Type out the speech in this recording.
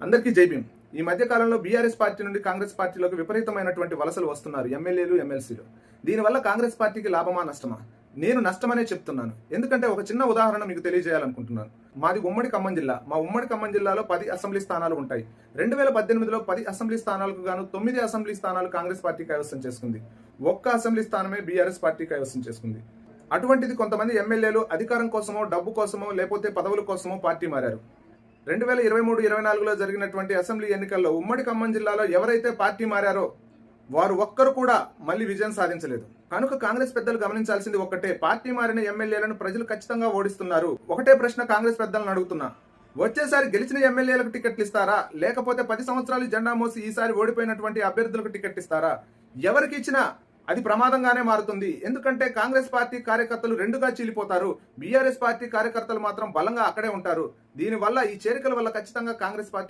అందరికీ జై భీమ్. ఈ మధ్య కాలంలో బీఆర్ఎస్ పార్టీ నుండి కాంగ్రెస్ పార్టీలోకి విపరీతమైనటువంటి వలసలు వస్తున్నారు ఎమ్మెల్యేలు, ఎమ్మెల్సీలు. దీనివల్ల కాంగ్రెస్ పార్టీకి లాభమా, నష్టమా? నేను నష్టమనే చెప్తున్నాను. ఎందుకంటే ఒక చిన్న ఉదాహరణ మీకు తెలియజేయాలనుకుంటున్నాను. మాది ఉమ్మడి ఖమ్మం జిల్లా. మా ఉమ్మడి ఖమ్మం జిల్లాలో 10 అసెంబ్లీ స్థానాలు ఉంటాయి. 2018లో 10 అసెంబ్లీ స్థానాలకు గాను 9 అసెంబ్లీ స్థానాలు కాంగ్రెస్ పార్టీ కైవసం చేసుకుంది. ఒక్క అసెంబ్లీ స్థానమే బీఆర్ఎస్ పార్టీ కైవసం చేసుకుంది. అటువంటిది కొంతమంది ఎమ్మెల్యేలు అధికారం కోసమో, డబ్బు కోసమో, లేకపోతే పదవుల కోసమో పార్టీ మారారు. 2023-24లో జరిగినటువంటి అసెంబ్లీ ఎన్నికల్లో ఉమ్మడి ఖమ్మం జిల్లాలో ఎవరైతే పార్టీ మారారో వారు ఒక్కరు కూడా మళ్ళీ విజయం సాధించలేదు. కనుక కాంగ్రెస్ పెద్దలు గమనించాల్సింది ఒక్కటే, పార్టీ మారిన ఎమ్మెల్యేలను ప్రజలు ఖచ్చితంగా ఓడిస్తున్నారు. ఒకటే ప్రశ్న కాంగ్రెస్ పెద్దలను అడుగుతున్నా, వచ్చేసారి గెలిచిన ఎమ్మెల్యేలకు టికెట్లు ఇస్తారా, లేకపోతే 10 సంవత్సరాలు జెండా మోసి ఈసారి ఓడిపోయినటువంటి అభ్యర్థులకు టికెట్ ఇస్తారా? ఎవరికి ఇచ్చినా అది ప్రమాదంగానే మారుతుంది. ఎందుకంటే కాంగ్రెస్ పార్టీ కార్యకర్తలు రెండుగా చీలిపోతారు. బీఆర్ఎస్ పార్టీ కార్యకర్తలు మాత్రం బలంగా అక్కడే ఉంటారు. దీనివల్ల ఈ చేరికల వల్ల ఖచ్చితంగా కాంగ్రెస్ పార్టీ